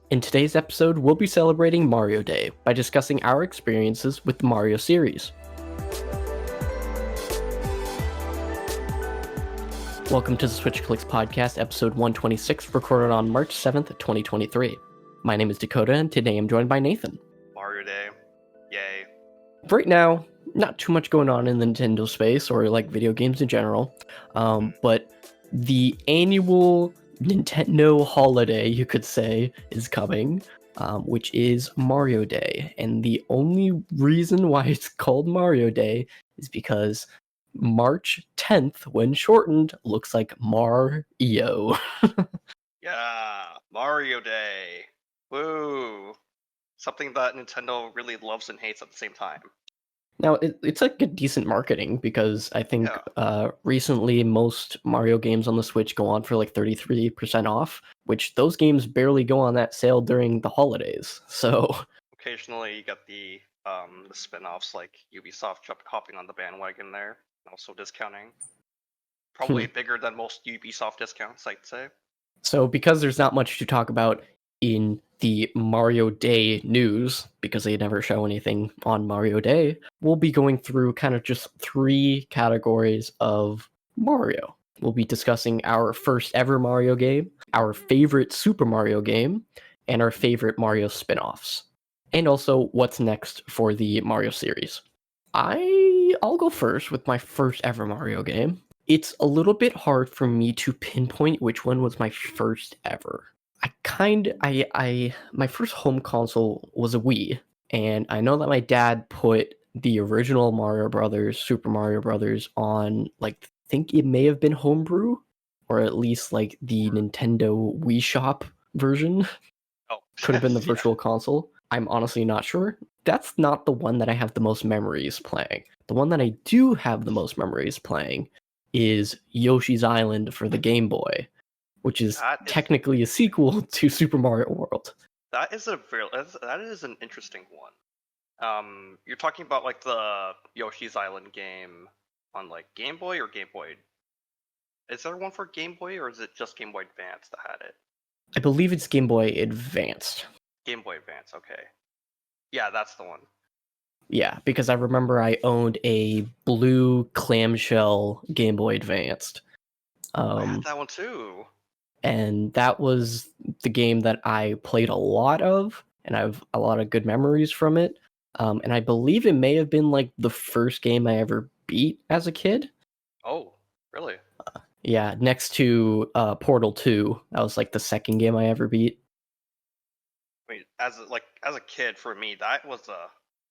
In today's episode, we'll be celebrating Mario Day by discussing our experiences with the Mario series. Welcome to the Switch Clicks Podcast, episode 126, recorded on March 7th, 2023. My name is Dakota, and today I'm joined by Nathan. Mario Day. Yay. Right now, not too much going on in the Nintendo space, or like video games in general, but the annual Nintendo holiday, you could say, is coming, which is Mario Day. And the only reason why it's called Mario Day is because March 10th, when shortened, looks like Mar-io. Yeah. Mario Day. Woo. Something that Nintendo really loves and hates at the same time. Now, it's like a decent marketing because I think recently most Mario games on the Switch go on for like 33% off, which those games barely go on that sale during the holidays. So Occasionally you get the spin-offs like Ubisoft hopping on the bandwagon there, and also discounting. Probably bigger than most Ubisoft discounts, I'd say. So because there's not much to talk about in the Mario Day news, because they never show anything on Mario Day, we'll be going through kind of just three categories of Mario. We'll be discussing our first ever Mario game, our favorite Super Mario game, and our favorite Mario spin-offs. And also what's next for the Mario series. I'll go first with my first ever Mario game. It's a little bit hard for me to pinpoint which one was my first ever. My first home console was a Wii, and I know that my dad put the original Mario Brothers, Super Mario Brothers, on, like, I think it may have been homebrew, or at least like the Nintendo Wii Shop version. Oh, Could have been the yeah. virtual console. I'm honestly not sure. That's not the one that I have the most memories playing. The one that I do have the most memories playing is Yoshi's Island for the Game Boy, which is technically a sequel to Super Mario World. That is an interesting one. You're talking about like the Yoshi's Island game on like Game Boy or Game Boy? Is there one for Game Boy or is it just Game Boy Advance that had it? I believe it's Game Boy Advanced. Game Boy Advance, okay. Yeah, that's the one. Yeah, because I remember I owned a blue clamshell Game Boy Advanced. I had that one too. And that was the game that I played a lot of, and I have a lot of good memories from it. And I believe it may have been like the first game I ever beat as a kid. Oh, really? Yeah, next to Portal 2. That was like the second game I ever beat. I mean, as a kid, for me, that was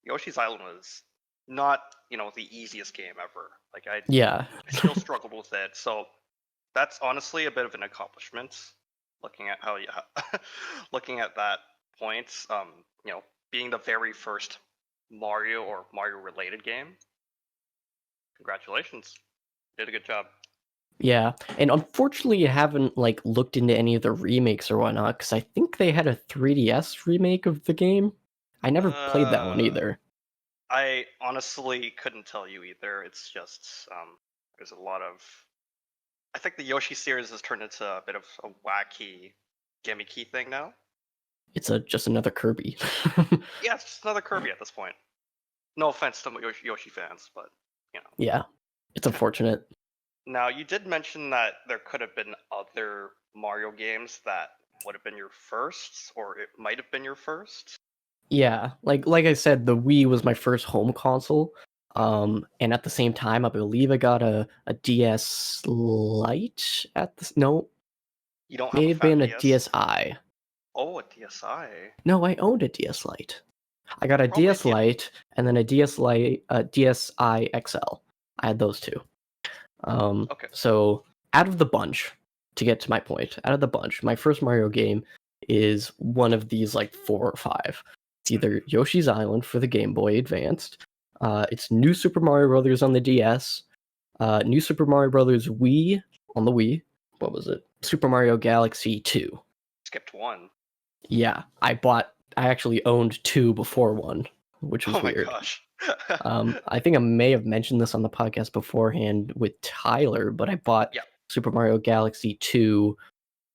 Yoshi's Island was not the easiest game ever. Like I still struggled with it. So that's honestly a bit of an accomplishment. Looking at looking at that point, being the very first Mario or Mario related game. Congratulations, you did a good job. Yeah, and unfortunately I haven't like looked into any of the remakes or whatnot, because I think they had a 3DS remake of the game. I never played that one either. I honestly couldn't tell you either. It's just there's a lot of. I think the Yoshi series has turned into a bit of a wacky, gimmicky thing now. It's just another Kirby. Yeah, it's just another Kirby at this point. No offense to Yoshi fans, but Yeah, it's unfortunate. Now, you did mention that there could have been other Mario games that would have been your first, or it might have been your first. Yeah, like I said, the Wii was my first home console. And at the same time, I believe I got a DS Lite at the no. You don't may have have been a DS? DSi. Oh, a DSi. No, I owned a DS Lite. I got a Probably DS Lite and then a DS Lite, DSi XL. I had those two. Okay. So out of the bunch, to get to my point, out of the bunch, my first Mario game is one of these like 4 or 5. It's either Yoshi's Island for the Game Boy Advanced, it's New Super Mario Brothers on the DS, New Super Mario Brothers Wii on the Wii. What was it? Super Mario Galaxy 2. Skipped one. Yeah, I actually owned 2 before 1, which was weird. Oh my gosh. I think I may have mentioned this on the podcast beforehand with Tyler, but I bought Super Mario Galaxy 2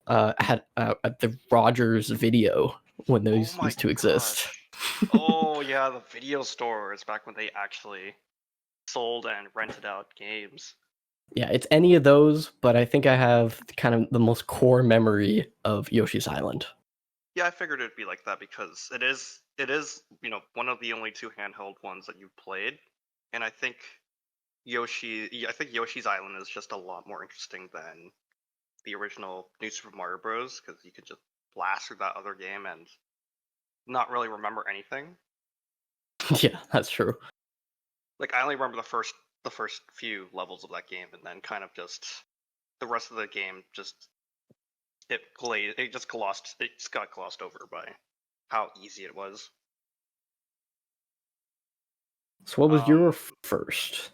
at the Rogers Video when Oh those my used to exist. gosh. Oh yeah, the video stores back when they actually sold and rented out games. Yeah, it's any of those, but I think I have kind of the most core memory of Yoshi's Island. Yeah, I figured it'd be like that because it is one of the only two handheld ones that you've played, and I think Yoshi's Island is just a lot more interesting than the original New Super Mario Bros. Because you could just blast through that other game and not really remember anything. Yeah, that's true. Like I only remember the first few levels of that game, and then kind of just the rest of the game just it just got glossed over by how easy it was. So what was your Um, first?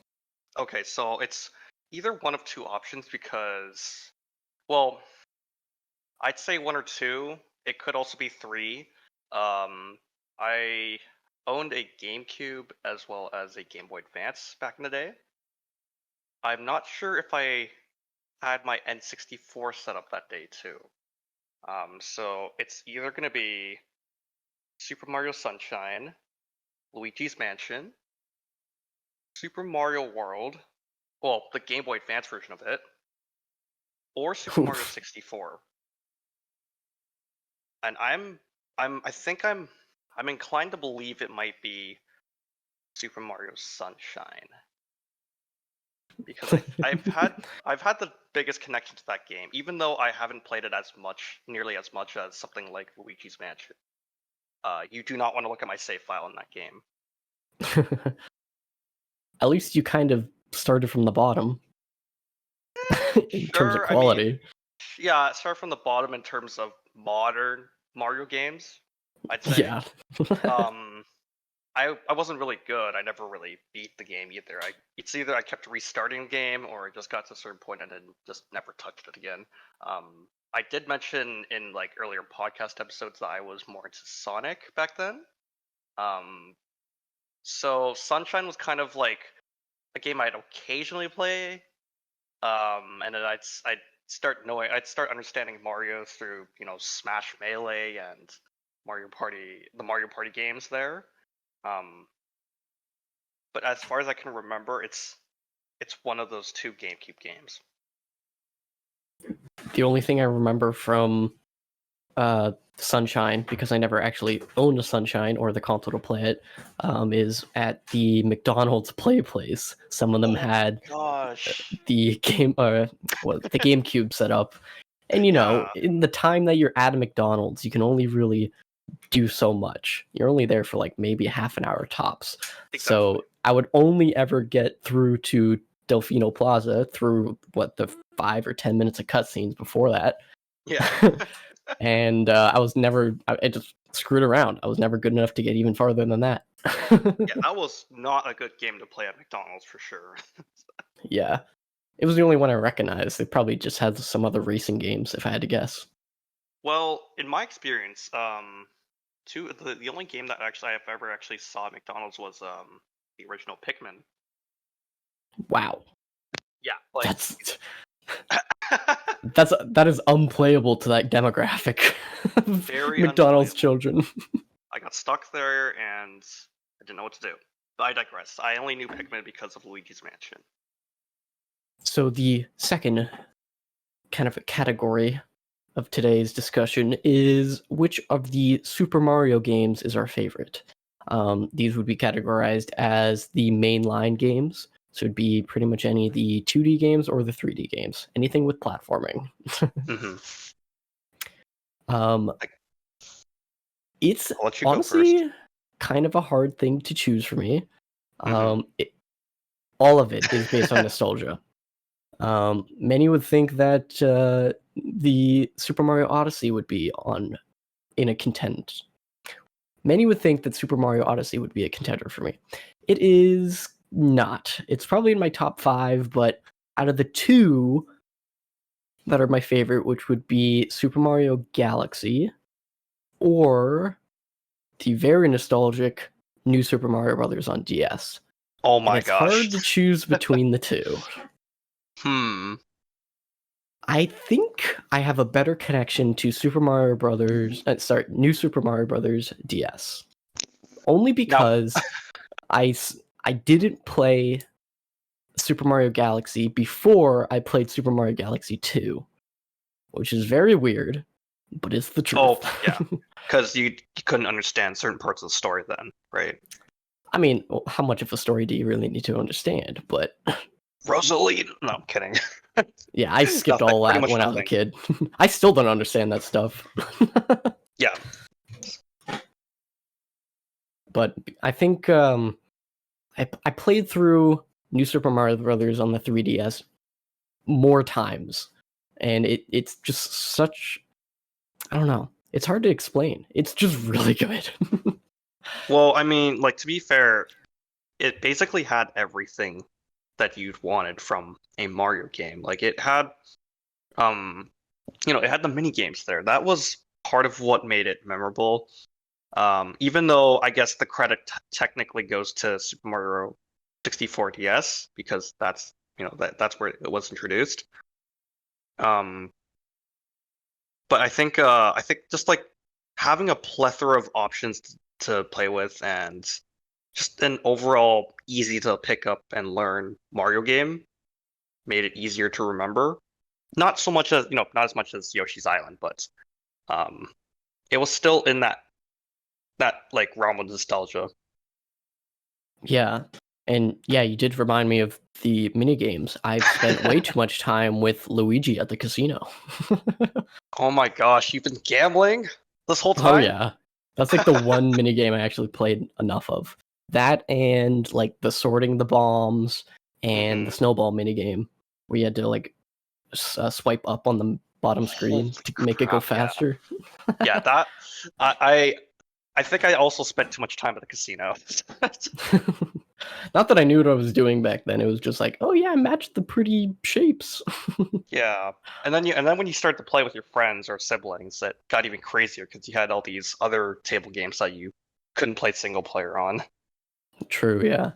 okay, so it's either one of two options because, well, I'd say one or two. It could also be three. I owned a GameCube as well as a Game Boy Advance back in the day. I'm not sure if I had my N64 set up that day too. So it's either going to be Super Mario Sunshine, Luigi's Mansion, Super Mario World, well, the Game Boy Advance version of it, or Super Mario 64. And I'm inclined to believe it might be Super Mario Sunshine because I've had the biggest connection to that game, even though I haven't played it nearly as much as something like Luigi's Mansion. You do not want to look at my save file in that game. At least you kind of started from the bottom in terms of Sure, I mean, quality. yeah, start from the bottom in terms of modern Mario games, I'd say. Yeah. Um, I wasn't really good. I never really beat the game either. It's either I kept restarting the game or I just got to a certain point and then just never touched it again. I did mention in like earlier podcast episodes that I was more into Sonic back then. Um, so Sunshine was kind of like a game I'd occasionally play. And then I'd start understanding Mario through Smash Melee and the Mario Party games there. Um, but as far as I can remember, it's one of those two GameCube games. The only thing I remember from Sunshine, because I never actually owned a Sunshine or the console to play it, is at the McDonald's Play Place. Some of them Oh my had gosh! the the GameCube set up, and Yeah, in the time that you're at a McDonald's, you can only really do so much. You're only there for like maybe half an hour tops. exactly. So I would only ever get through to Delfino Plaza through the 5 or 10 minutes of cutscenes before that. Yeah, And I just screwed around. I was never good enough to get even farther than that. yeah, that was not a good game to play at McDonald's for sure. Yeah. It was the only one I recognized. They probably just had some other racing games, if I had to guess. Well, in my experience, the only game that actually I've ever actually saw at McDonald's was the original Pikmin. Wow. Yeah, like That's that is unplayable to that demographic of very McDonald's unplayable. children. I got stuck there and I didn't know what to do. But I digress. I only knew Pikmin because of Luigi's Mansion. So the second kind of category of today's discussion is which of the Super Mario games is our favorite. These would be categorized as the mainline games. So it'd be pretty much any of the 2D games or the 3D games, anything with platforming. Mm-hmm. um, it's I'll let you go first. honestly kind of a hard thing to choose for me. Mm-hmm. All of it is based on nostalgia. Many would think that the Super Mario Odyssey would be in a contend. Many would think that Super Mario Odyssey would be a contender for me. It is not. It's probably in my top 5, but out of the two that are my favorite, which would be Super Mario Galaxy or the very nostalgic New Super Mario Bros. On DS. Oh And my it's gosh. hard to choose between the two. Hmm. I think I have a better connection to Super Mario Brothers. New Super Mario Brothers DS. Only Now, because I didn't play Super Mario Galaxy before I played Super Mario Galaxy 2, which is very weird, but it's the truth. oh yeah, because you couldn't understand certain parts of the story then, right? I mean, how much of a story do you really need to understand? But Rosalie, no, I'm kidding. yeah, I skipped Nothing, all pretty that much when I was a nothing. kid. I still don't understand that stuff. Yeah. But I think I played through New Super Mario Brothers on the 3DS more times, and it's just such, I don't know. It's hard to explain. It's just really good. Well, I mean, like to be fair, it basically had everything that you'd wanted from a Mario game. Like it had, um, it had the mini games there. That was part of what made it memorable. Even though I guess the credit technically goes to Super Mario 64 DS because that's where it was introduced. Um, but I think just like having a plethora of options to play with and just an overall easy to pick up and learn Mario game made it easier to remember. Not so much as, not as much as Yoshi's Island, but um, it was still in that like realm of nostalgia. Yeah. And yeah, you did remind me of the mini games. I've spent way too much time with Luigi at the casino. Oh my gosh, you've been gambling this whole Oh time? yeah. That's like the one mini game I actually played enough of. That and like the sorting the bombs and the Hmm. snowball mini game where you had to like swipe up on the bottom Holy screen to make it go crap, yeah. faster. Yeah, that I I think I also spent too much time at the casino. Not that I knew what I was doing back then. It was just like, oh yeah, I matched the pretty shapes. Yeah. And then when you start to play with your friends or siblings, that got even crazier because you had all these other table games that you couldn't play single player on. True, yeah.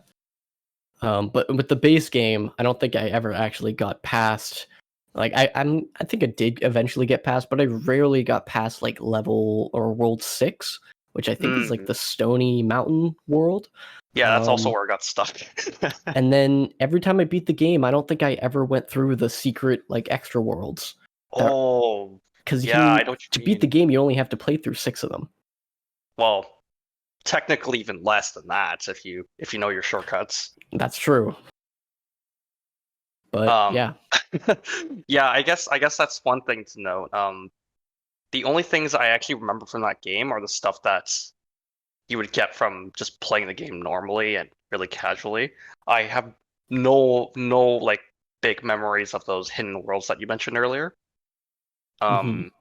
But with the base game, I don't think I ever actually got past. Like I think I did eventually get past, but I rarely got past like level or world 6, which I think is like Mm. the Stony Mountain world. Yeah, that's also Um, where I got stuck. and then every time I beat the game, I don't think I ever went through the secret like extra worlds. That Oh, because yeah, I know what to you beat the mean. game, you only have to play through 6 of them. Well, technically even less than that if you know your shortcuts. That's true. But Um, yeah, yeah, I guess that's one thing to note. The only things I actually remember from that game are the stuff that you would get from just playing the game normally and really casually. I have no like big memories of those hidden worlds that you mentioned earlier. hmm Um,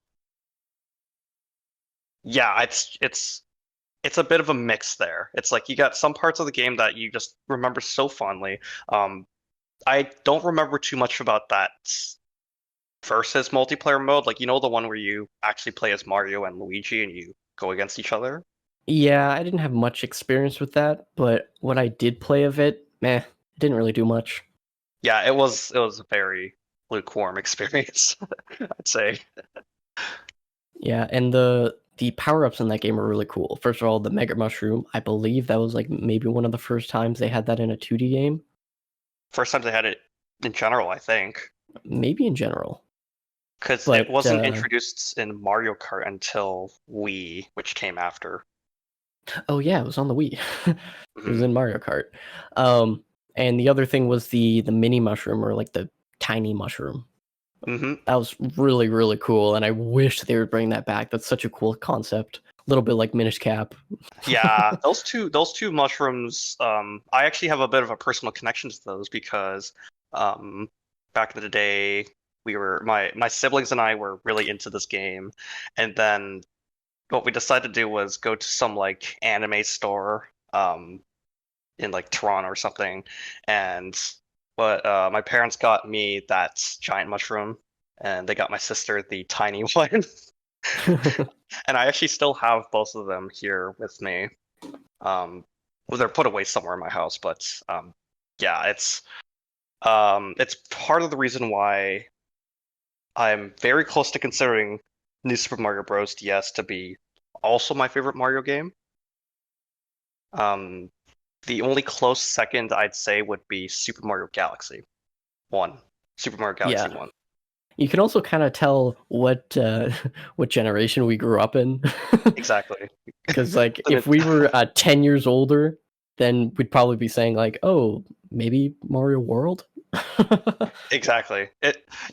yeah, it's a bit of a mix there. It's like you got some parts of the game that you just remember so fondly. Um, I don't remember too much about that versus multiplayer mode, like the one where you actually play as Mario and Luigi and you go against each other. yeah, I didn't have much experience with that, but what I did play of it, meh, it didn't really do much. Yeah, it was a very lukewarm experience, I'd say. Yeah, and the power-ups in that game are really cool. First of all, the Mega Mushroom, I believe that was like maybe one of the first times they had that in a 2D game, First time they had it in general, I think, maybe in general. because it But wasn't introduced in Mario Kart until Wii, which came after. oh yeah, it was on the Wii. It was Hmm. in Mario Kart. Um, and the other thing was the mini mushroom or like the tiny mushroom. Hmm. That was really, really cool, and I wish they would bring that back. That's such a cool concept. A little bit like Minish Cap. Yeah, those two mushrooms, I actually have a bit of a personal connection to those because um, back in the day, my siblings and I were really into this game, and then what we decided to do was go to some like anime store in like Toronto or something, and but my parents got me that giant mushroom, and they got my sister the tiny one. And I actually still have both of them here with me. Well, they're put away somewhere in my house, but yeah, it's part of the reason why I'm very close to considering New Super Mario Bros. DS to be also my favorite Mario game. Um, the only close second I'd say would be Super Mario Galaxy 1. Super Mario Galaxy Yeah. 1. You can also kind of tell what what generation we grew up in. Exactly. Because like if we were 10 years older, then we'd probably be saying like, oh, maybe Mario World. Exactly.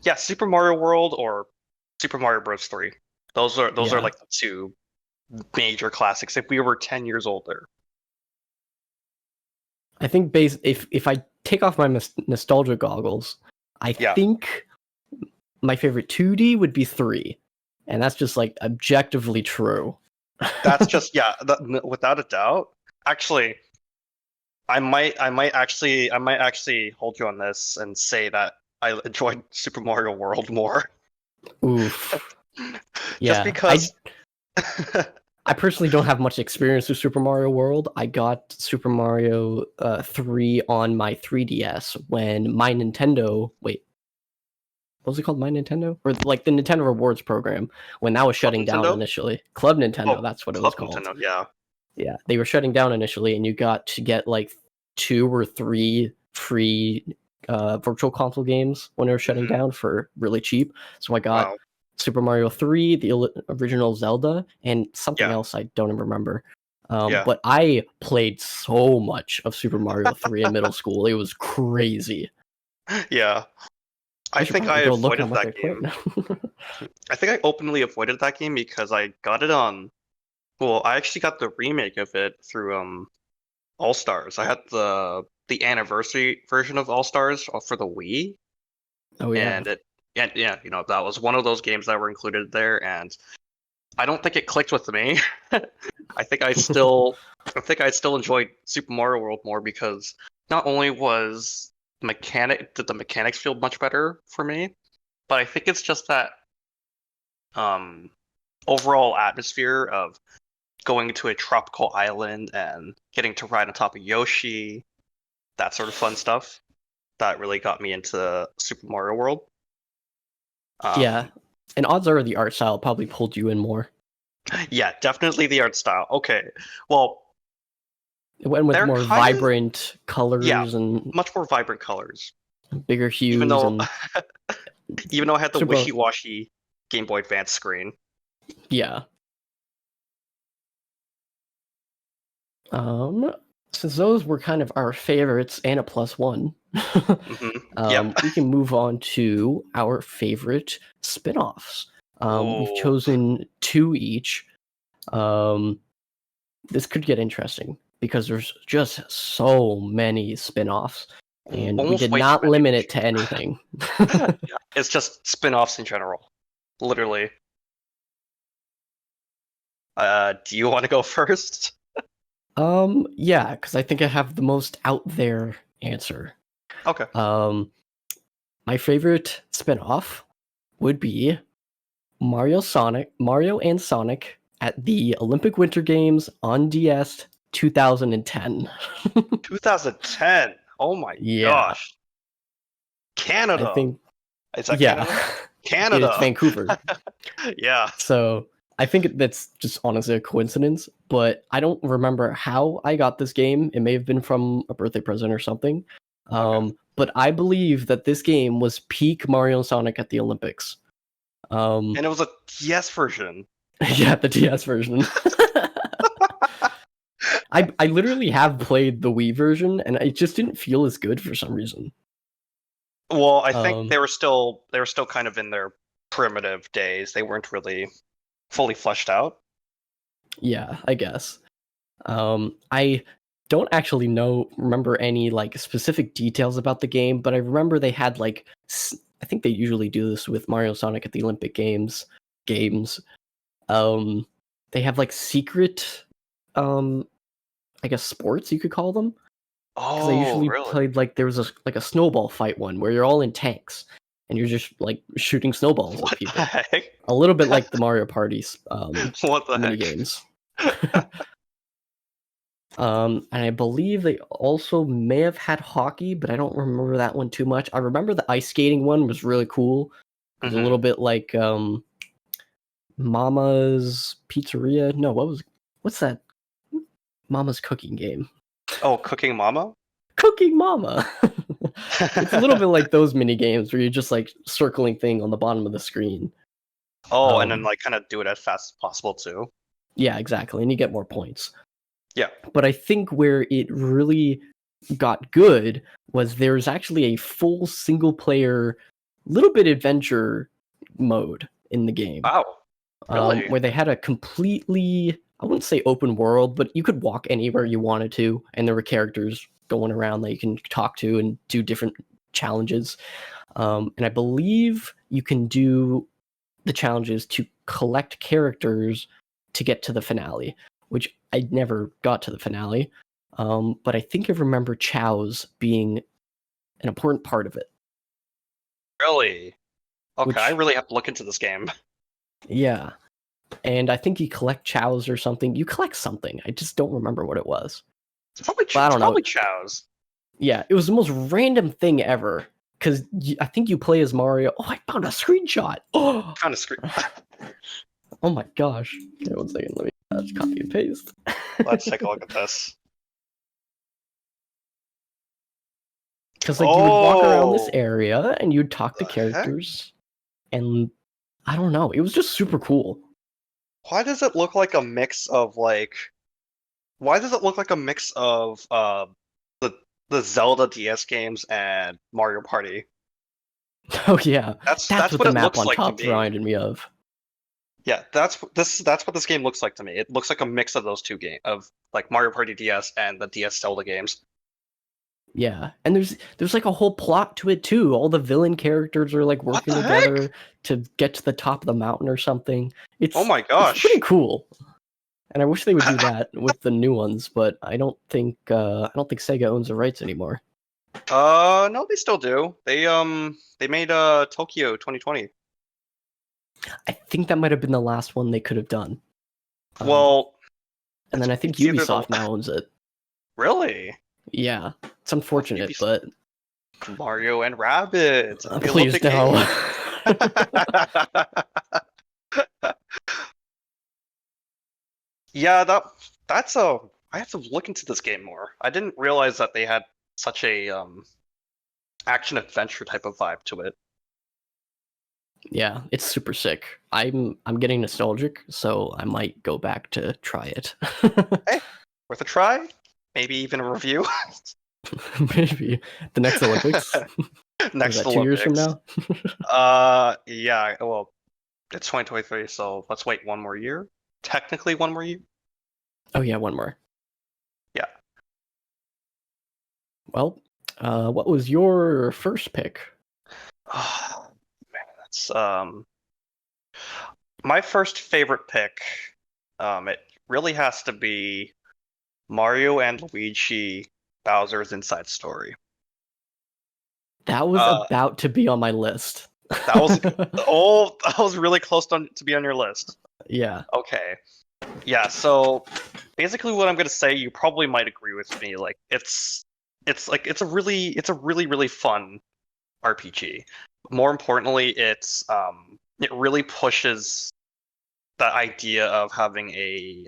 Yeah, Super Mario World or Super Mario Bros. 3. Those are Yeah. like the two major classics if we were 10 years older. I think if I take off my nostalgia goggles, I Yeah. think my favorite 2D would be 3. And that's just like objectively true. That's just without a doubt. Actually, I might actually hold you on this and say that I enjoyed Super Mario World more. Oof. Just Yeah. because I personally don't have much experience with Super Mario World. I got Super Mario 3 on my 3DS when my Nintendo what was it called? My Nintendo? Or like the Nintendo Rewards program when that was Club shutting down Nintendo? initially. Club Nintendo, Oh, that's what it was Club called. Nintendo, yeah. Yeah, they were shutting down initially, and you got to get like 2 or 3 free virtual console games when they were shutting down for really cheap. So I got Wow. Super Mario 3, the original Zelda, and something Yeah. else I don't even remember. Yeah. But I played so much of Super Mario 3 in middle school. It was crazy. Yeah. I I should think probably I go look how avoided much that I played game. now. I think I openly avoided that game because I got it on. Well, I actually got the remake of it through All Stars. I had the anniversary version of All Stars for the Wii, Oh yeah. and yeah, that was one of those games that were included there, and I don't think it clicked with me. I think I still enjoyed Super Mario World more because not only did the mechanics feel much better for me, but I think it's just that um overall atmosphere of going to a tropical island and getting to ride on top of Yoshi, that sort of fun stuff that really got me into Super Mario World. Yeah. Um, And odds are the art style probably pulled you in more. yeah, definitely the art style. Okay, well, It went with they're more kind of vibrant yeah, colors and much more vibrant colors. bigger Even hues though and even though I had the Super. wishy-washy Game Boy Advance screen. Yeah. Um, since those were kind of our favorites and a +1, Yep. we can move on to our favorite spin-offs. We've Oh, chosen 2 each. Um, this could get interesting because there's just so many spin-offs, and we almost did way too not many. limit it to anything. Yeah, it's just spin-offs in general, literally. Do you want to go first? Yeah, because I think I have the most out there answer. Okay. My favorite spin-off would be Mario and Sonic at the Olympic Winter Games on DS 2010. 2010. Oh my Yeah, gosh. I Canada. think Is that yeah, Canada? it's Canada. Vancouver. Yeah. So I think that's just honestly a coincidence, but I don't remember how I got this game. It may have been from a birthday present or something. Okay. But I believe that this game was peak Mario and Sonic at the Olympics. And it was a DS version. Yeah, the DS version. I literally have played the Wii version, and it just didn't feel as good for some reason. Well, I think Um, they were still kind of in their primitive days. They weren't really fully fleshed out. yeah, I guess. I don't actually remember any like specific details about the game, but I remember they had like I think they usually do this with Mario and Sonic at the Olympic games. Um, they have like secret, um, I guess sports you could call them. Because I Oh, usually really? played like there was a snowball fight one where you're all in tanks and you're just like shooting snowballs at What the people. heck? A little bit like the Mario Party's What the mini heck? games. And I believe they also may have had hockey, but I don't remember that one too much. I remember the ice skating one was really cool. It's a little bit like Mama's Pizzeria. No, what's that? Mama's cooking game. Oh, Cooking Mama? Cooking Mama! It's a little bit like those mini games where you're just like circling thing on the bottom of the screen. Oh, and then like kind of do it as fast as possible too. Yeah, exactly, and you get more points. Yeah. But I think where it really got good was there's actually a full single player, little bit adventure mode in the game. Wow. Really? Where they had a completely, I wouldn't say open world, but you could walk anywhere you wanted to, and there were characters going around that you can talk to and do different challenges. And I believe you can do the challenges to collect characters to get to the finale, which I never got to the finale. But I think I remember Chow's being an important part of it. Really? Okay, I really have to look into this game. Yeah. And I think you collect Chow's or something. You collect something. I just don't remember what it was. It's probably Chow's. Yeah, it was the most random thing ever. Because I think you play as Mario. Oh, I found a screenshot. Oh, Found a screen. Oh my gosh. Okay, 1 second. Let me just copy and paste. Let's take a look at this. Because like you would walk around this area and you'd talk to characters, and I don't know, it was just super cool. Why does it look like a mix of like? Why does it look like a mix of the Zelda DS games and Mario Party? Oh yeah, that's what the it map looks on like top to me. reminded me of. Yeah, that's what this game looks like to me. It looks like a mix of those two games, of like Mario Party DS and the DS Zelda games. Yeah, and there's like a whole plot to it too. All the villain characters are like working together to get to the top of the mountain or something. Oh my gosh, it's pretty cool. And I wish they would do that with the new ones, but I don't think Sega owns the rights anymore. No, they still do. They made Tokyo 2020. I think that might have been the last one they could have done. Well, and then I think Ubisoft now owns it. Really? Yeah, it's unfortunate, but Mario and Rabbids. Please no. Yeah, that's a. I have to look into this game more. I didn't realize that they had such a action adventure type of vibe to it. Yeah, it's super sick. I'm getting nostalgic, so I might go back to try it. Hey, worth a try. Maybe even a review. Maybe the next Olympics. Next Olympics. 2 years from now. Yeah. Well, it's 2023, so let's wait 1 more year. Technically, 1 more year. Oh yeah, 1 more. Yeah. Well, what was your first pick? Oh, man, that's my first favorite pick. It really has to be Mario and Luigi Bowser's Inside Story. That was about to be on my list. That was really close to be on your list. Yeah. Okay. Yeah, so basically what I'm gonna say, you probably might agree with me. Like it's a really fun RPG. More importantly, it really pushes the idea of having a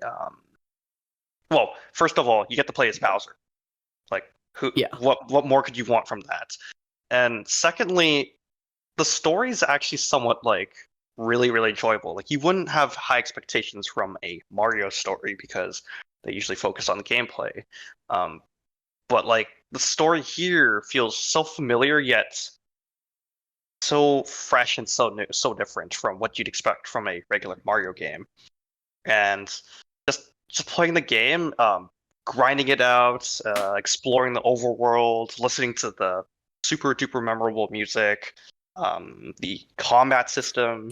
well, first of all, you get to play as Bowser. Like what more could you want from that? And secondly, the story is actually somewhat like really enjoyable. Like you wouldn't have high expectations from a Mario story because they usually focus on the gameplay. But like the story here feels so familiar yet so fresh and so new, so different from what you'd expect from a regular Mario game. And just playing the game, grinding it out, exploring the overworld, listening to the super duper memorable music, the combat system,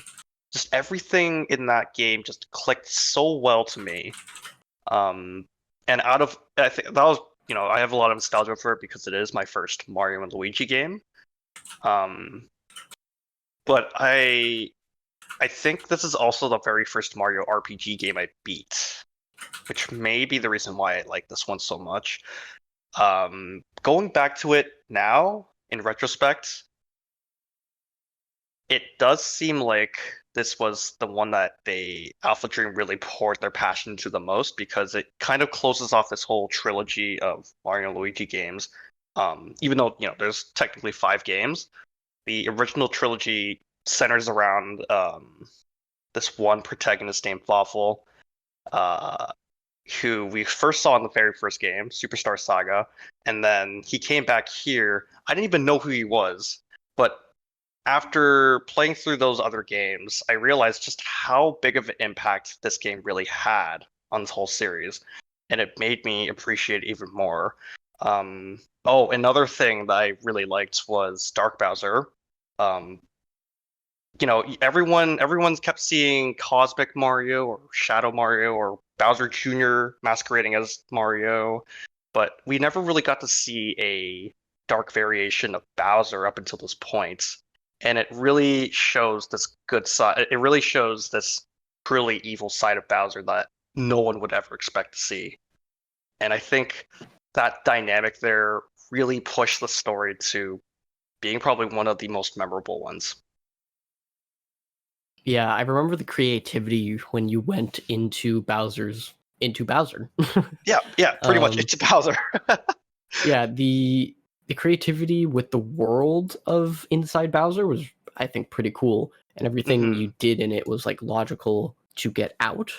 just everything in that game just clicked so well to me. And I think that was, I have a lot of nostalgia for it because it is my first Mario and Luigi game. But I think this is also the very first Mario RPG game I beat, which may be the reason why I like this one so much. Going back to it now, in retrospect, it does seem like this was the one that Alpha Dream really poured their passion into the most because it kind of closes off this whole trilogy of Mario and Luigi games. Even though, there's technically 5 games, the original trilogy centers around this one protagonist named Fawful, uh, who we first saw in the very first game, Superstar Saga, and then he came back here. I didn't even know who he was, but after playing through those other games, I realized just how big of an impact this game really had on this whole series, and it made me appreciate it even more. Another thing that I really liked was Dark Bowser. Um, everyone's kept seeing Cosmic Mario or Shadow Mario or Bowser Jr. masquerading as Mario, but we never really got to see a dark variation of Bowser up until this point. And it really shows this good side. It really shows this truly evil side of Bowser that no one would ever expect to see. And I think that dynamic there really pushed the story to being probably one of the most memorable ones. Yeah, I remember the creativity when you went into Bowser. Yeah, pretty much. It's Bowser. Yeah, the creativity with the world of Inside Bowser was, I think, pretty cool, and everything you did in it was like logical to get out.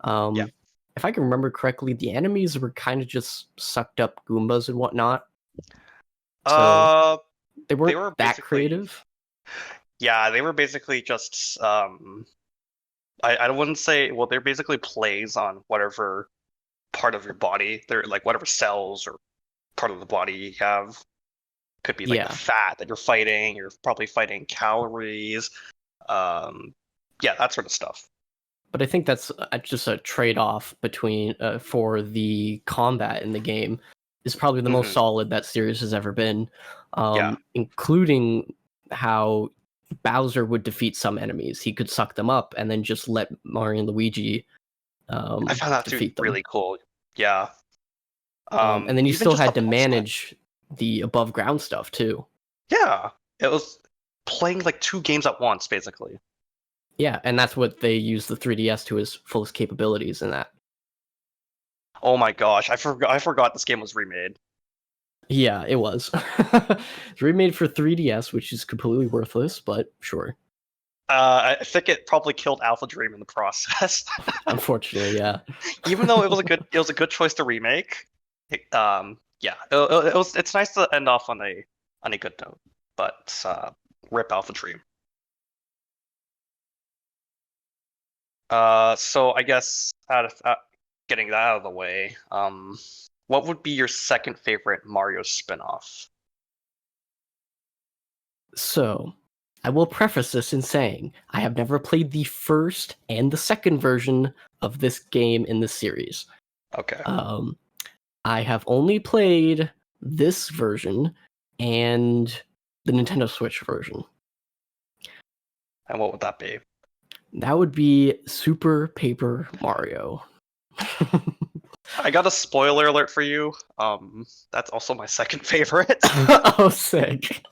Yeah. If I can remember correctly, the enemies were kind of just sucked up Goombas and whatnot. So they weren't that creative. Yeah, they were basically just I wouldn't say, well, they're basically plays on whatever part of your body. They're like whatever cells or part of the body you have. Could be like the fat that you're fighting. You're probably fighting calories. That sort of stuff. But I think that's just a trade-off between for the combat in the game is probably the most solid that series has ever been, including how Bowser would defeat some enemies. He could suck them up and then just let Mario and Luigi I found that defeat them. Really cool. Yeah. And then you still had to manage the above ground stuff too. Yeah. It was playing like 2 games at once, basically. Yeah, and that's what they use the 3DS to its fullest capabilities in that. Oh my gosh, I forgot this game was remade. Yeah, it was. It's remade for 3DS, which is completely worthless, but sure. I think it probably killed Alpha Dream in the process. Unfortunately, yeah. Even though it was a good choice to remake. It's nice to end off on a good note, but rip Alpha Dream. So I guess getting that out of the way, what would be your second favorite Mario spin-off? So, I will preface this in saying I have never played the first and the second version of this game in this series. Okay. I have only played this version and the Nintendo Switch version. And what would that be? That would be Super Paper Mario. I got a spoiler alert for you. That's also my second favorite. Oh, sick.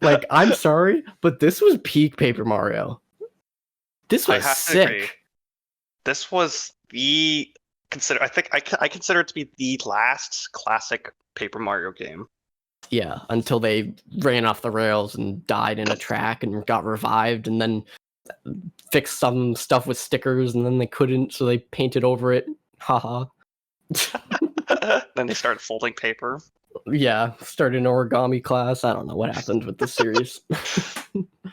Like, I'm sorry, but this was peak Paper Mario. This was sick. This was I consider it to be the last classic Paper Mario game. Yeah, until they ran off the rails and died in a track and got revived and then fixed some stuff with stickers and then they couldn't, so they painted over it. Haha. Then they started folding paper. Yeah, started an origami class. I don't know what happened with this series.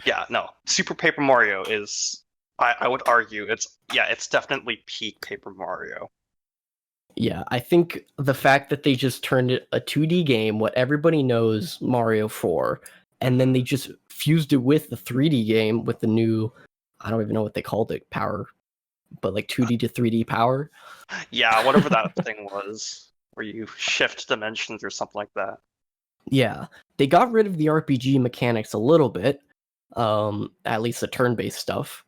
Yeah, no. Super Paper Mario is, I would argue, it's definitely peak Paper Mario. Yeah, I think the fact that they just turned it a 2D game, what everybody knows Mario for, and then they just fused it with the 3D game with the new, I don't even know what they called it, power, but like 2D to 3D power. Yeah, whatever that thing was, where you shift dimensions or something like that. Yeah, they got rid of the RPG mechanics a little bit, at least the turn-based stuff,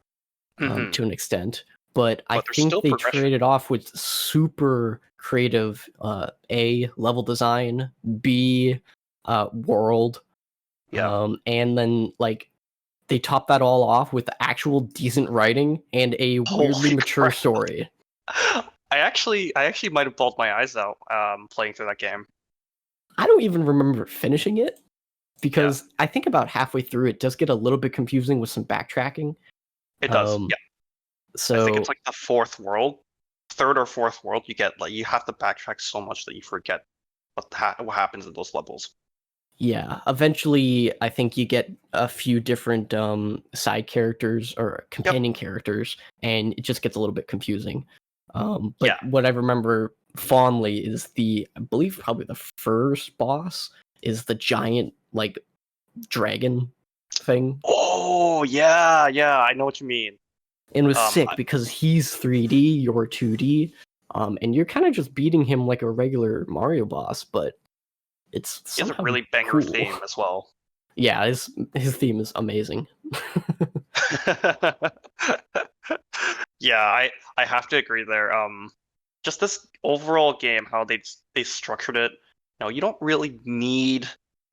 to an extent. But I think they traded off with super creative A, level design, B, world, Yeah. And then like they top that all off with actual decent writing and a weirdly Holy mature crap. story. I actually might have bawled my eyes out playing through that game. I don't even remember finishing it Yeah, because I think about halfway through it does get a little bit confusing with some backtracking. it does. Yeah. I think it's So like the third or fourth world. You get like you have to backtrack so much that you forget what happens in those levels. yeah, eventually I think you get a few different side characters or Yep. companion characters, and it just gets a little bit confusing. But Yeah. what I remember fondly is I believe probably the first boss is the giant like dragon thing. Oh yeah, yeah. I know what you mean. And it was Um, sick I- because he's 3D, you're 2D, and you're kind of just beating him like a regular Mario boss, but it's he has a somehow really banger cool. theme as well. Yeah, his theme is amazing. Yeah, I have to agree there. Just this overall game, how they structured it. You don't really need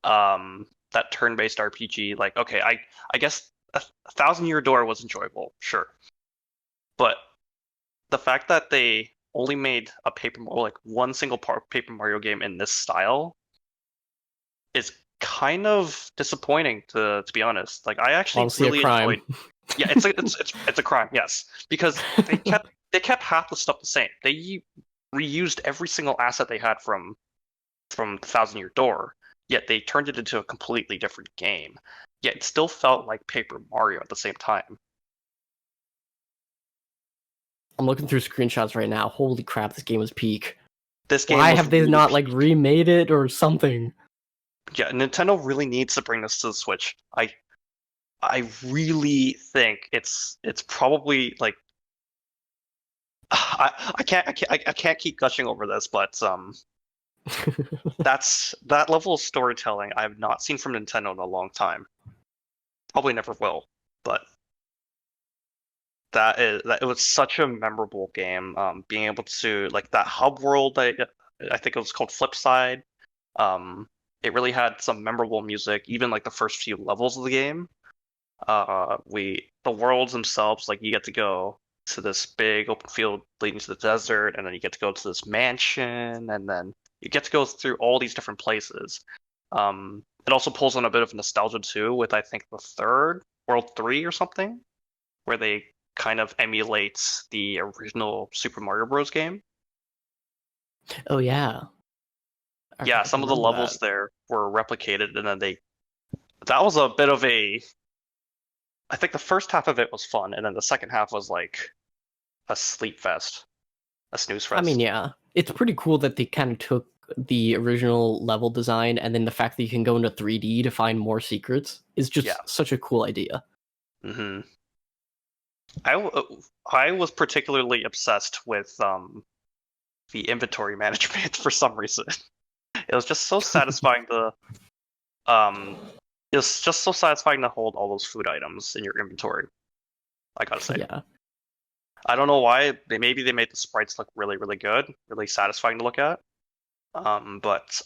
that turn-based RPG. Like, okay, I guess a Thousand Year Door was enjoyable, sure, but the fact that they only made a one single part Paper Mario game in this style is kind of disappointing to be honest. Like, I actually Honestly, a really enjoyed. crime. Yeah, it's a crime, yes, because they kept half the stuff the same. They reused every single asset they had from Thousand Year Door, yet they turned it into a completely different game. Yet it still felt like Paper Mario at the same time. I'm looking through screenshots right now. Holy crap, this game is peak. This game Why was have they really not like peak. remade it or something? Yeah, Nintendo really needs to bring this to the Switch. I really think it's probably like I can't keep gushing over this, but that level of storytelling I have not seen from Nintendo in a long time. Probably never will, but that it was such a memorable game. Being able to like that hub world that I think it was called Flipside. Um, it really had some memorable music, even like the first few levels of the game. The worlds themselves, like you get to go to this big open field leading to the desert, and then you get to go to this mansion, and then you get to go through all these different places. It also pulls on a bit of nostalgia too, with I think the third World 3 or something, where they kind of emulates the original Super Mario Bros. Game. Oh yeah, Yeah, I some of the remember that. levels there were replicated, and then that was a bit of a I think the first half of it was fun, and then the second half was like a sleep fest, a snooze I mean, fest. yeah, it's pretty cool that they kind of took the original level design and then the fact that you can go into 3D to find more secrets is Yeah. just such a cool idea. hmm I was particularly obsessed with the inventory management for some reason. It was just so satisfying um it was just so satisfying to hold all those food items in your inventory, I gotta say. Yeah. I don't know why. Maybe they made the sprites look really, really good, really satisfying to look at. But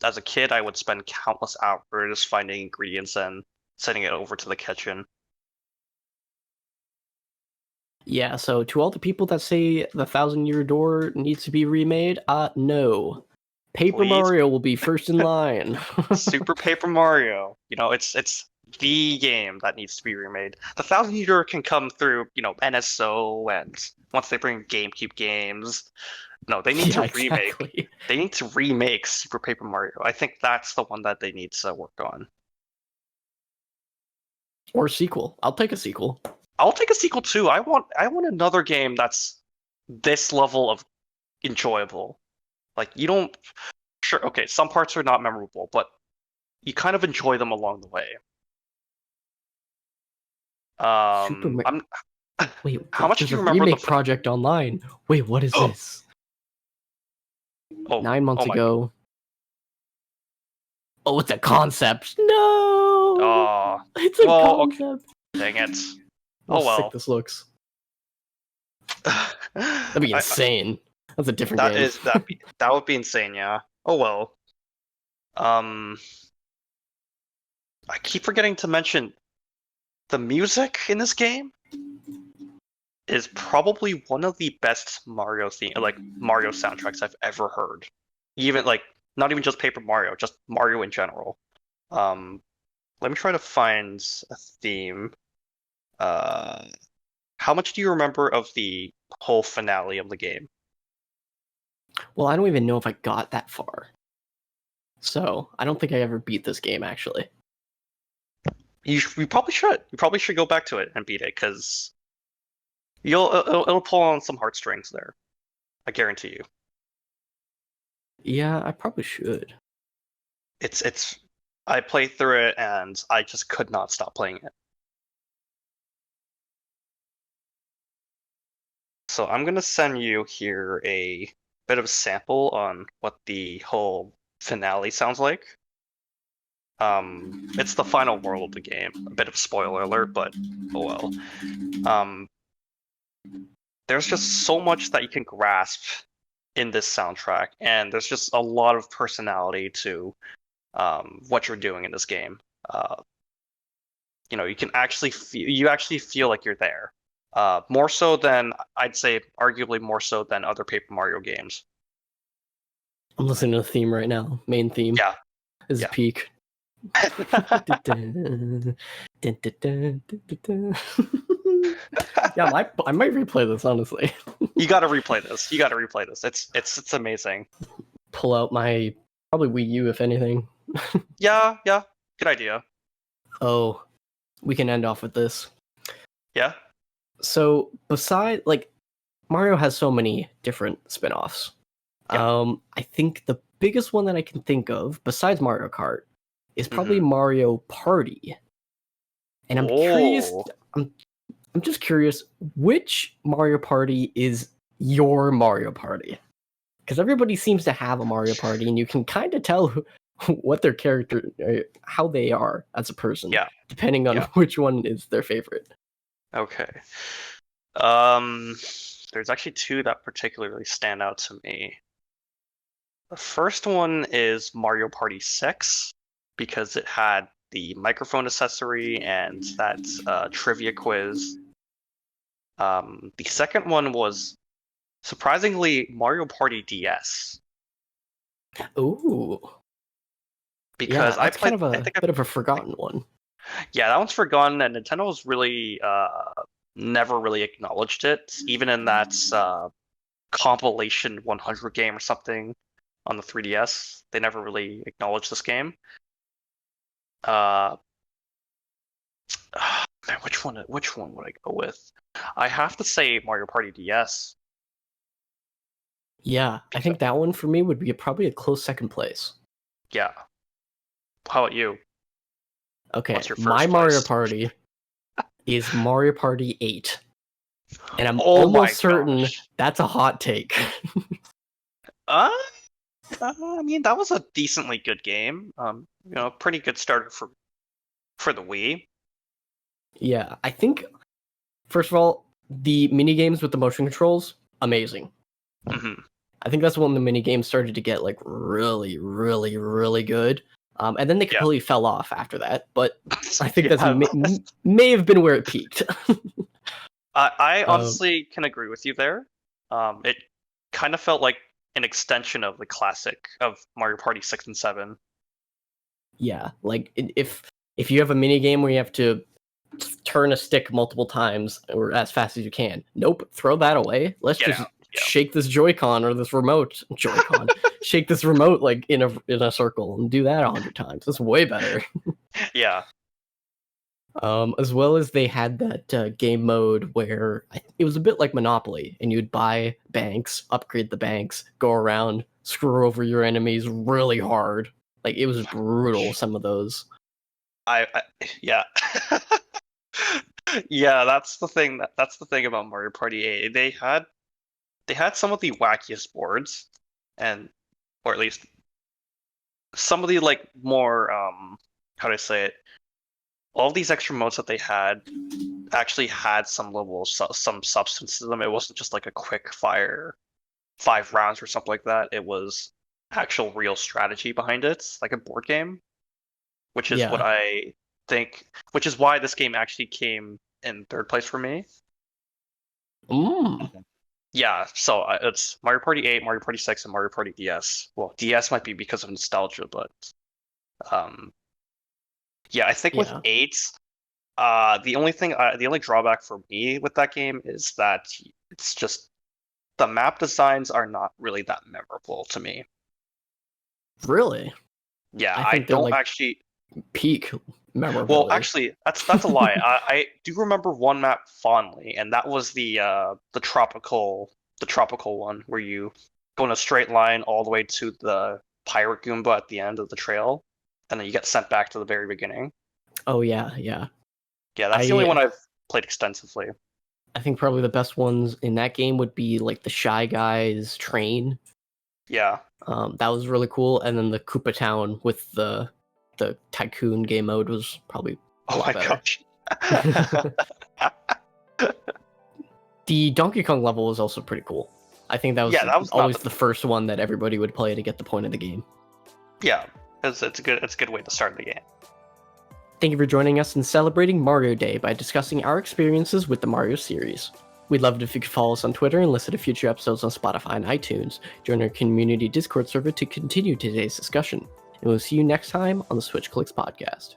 as a kid, I would spend countless hours finding ingredients and sending it over to the kitchen. Yeah, so to all the people that say the Thousand Year Door needs to be remade, no. Paper Please, Mario will be first in line. Super Paper Mario. It's the game that needs to be remade. The Thousand Year can come through, NSO, and once they bring GameCube games. No, they need Yeah, to remake. exactly. They need to remake Super Paper Mario. I think that's the one that they need to work on. Or sequel. I'll take a sequel. I'll take a sequel too. I want another game that's this level of enjoyable. Like you don't sure, okay, some parts are not memorable, but you kind of enjoy them along the way. Super Mar- I'm Wait, how much there's do you a remember the remake project online. Wait, what is Oh, this? oh, 9 months oh my ago. Oh, it's a concept. No! oh. It's a Well, okay. concept. Dang it. How Oh sick well. this looks. That'd be I, insane. That's a different that game. is that would be insane, yeah. Oh well. Um I keep forgetting to mention the music in this game is probably one of the best Mario soundtracks I've ever heard. Even like not even just Paper Mario, just Mario in general. Um, Let me try to find a theme. Uh, how much do you remember of the whole finale of the game? Well, I don't even know if I got that far. So, I don't think I ever beat this game, actually. You probably should. You probably should go back to it and beat it because it'll pull on some heartstrings there. I guarantee you. Yeah, I probably should. It's I played through it and I just could not stop playing it. So I'm gonna send you here a bit of a sample on what the whole finale sounds like. It's the final world of the game. A bit of a spoiler alert, but oh well. Um, there's just so much that you can grasp in this soundtrack, and there's just a lot of personality to what you're doing in this game. You can actually feel like you're there. More so than I'd say, arguably more so than other Paper Mario games. I'm listening to the theme right now. Main theme. Yeah, This is peak. Yeah, I might replay this, honestly. You got to replay this. You got to replay this. It's amazing. Pull out my probably Wii U, if anything. Yeah, good idea. Oh, we can end off with this. Yeah. So beside Mario has so many different spin-offs. Yeah. I think the biggest one that I can think of, besides Mario Kart, is probably Mario Party. And I'm curious. I'm just curious, which Mario Party is your Mario Party? Because everybody seems to have a Mario Party, and you can kind of tell what their character, how they are as a person, depending on which one is their favorite. Okay. There's actually two that particularly stand out to me. The first one is Mario Party 6 because it had the microphone accessory and that trivia quiz. The second one was surprisingly Mario Party DS. Ooh. Because that's kind of a bit of a forgotten one. Yeah, that one's forgotten, and Nintendo's really never really acknowledged it, even in that compilation 100 game or something on the 3DS. They never really acknowledged this game. Man, which one would I go with? I have to say Mario Party DS. Yeah, I think that one for me would be probably a close second place. Yeah. How about you? Okay, my Mario Party is Mario Party 8. And I'm almost certain that's a hot take. I mean, that was a decently good game. Pretty good starter for the Wii. Yeah, I think first of all, the mini games with the motion controls, amazing. Mm-hmm. I think that's when the mini games started to get really, really, really good. And then they completely fell off after that. But I think that may have been where it peaked. I honestly can agree with you there. It kind of felt like an extension of the classic of Mario Party 6 and 7. Yeah, like if you have a mini game where you have to turn a stick multiple times or as fast as you can, nope, throw that away. Let's just shake this Joy-Con or this remote Joy-Con, shake this remote like in a circle and do that 100 times. That's way better. Yeah. As well as they had that game mode where it was a bit like Monopoly, and you'd buy banks, upgrade the banks, go around, screw over your enemies really hard. Like, it was brutal, some of those. Yeah. Yeah, that's the thing. That's the thing about Mario Party 8. They had some of the wackiest boards, or at least some of the more how do I say it? All these extra modes that they had actually had some level of some substance to them. It wasn't just like a quick fire 5 rounds or something like that. It was actual real strategy behind it, like a board game. which is what I think, which is why this game actually came in third place for me. Yeah, so it's Mario Party 8, Mario Party 6, and Mario Party DS. Well, DS might be because of nostalgia, but yeah, I think with 8, the only drawback for me with that game is that it's just the map designs are not really that memorable to me. Really? Yeah, I don't actually peak memorability. Well, actually, that's a lie. I do remember one map fondly, and that was the tropical one where you go in a straight line all the way to the pirate Goomba at the end of the trail, and then you get sent back to the very beginning. Oh yeah. Yeah, that's the only one I've played extensively. I think probably the best ones in that game would be like the Shy Guys train. Yeah. That was really cool, and then the Koopa Town with the Tycoon game mode was probably a lot better. Gosh. The Donkey Kong level was also pretty cool. I think that was always the first one that everybody would play to get the point of the game. Yeah, it's a good way to start the game. Thank you for joining us in celebrating Mario Day by discussing our experiences with the Mario series. We'd love it if you could follow us on Twitter and listen to future episodes on Spotify and iTunes. Join our community Discord server to continue today's discussion. And we'll see you next time on the Switch Clicks podcast.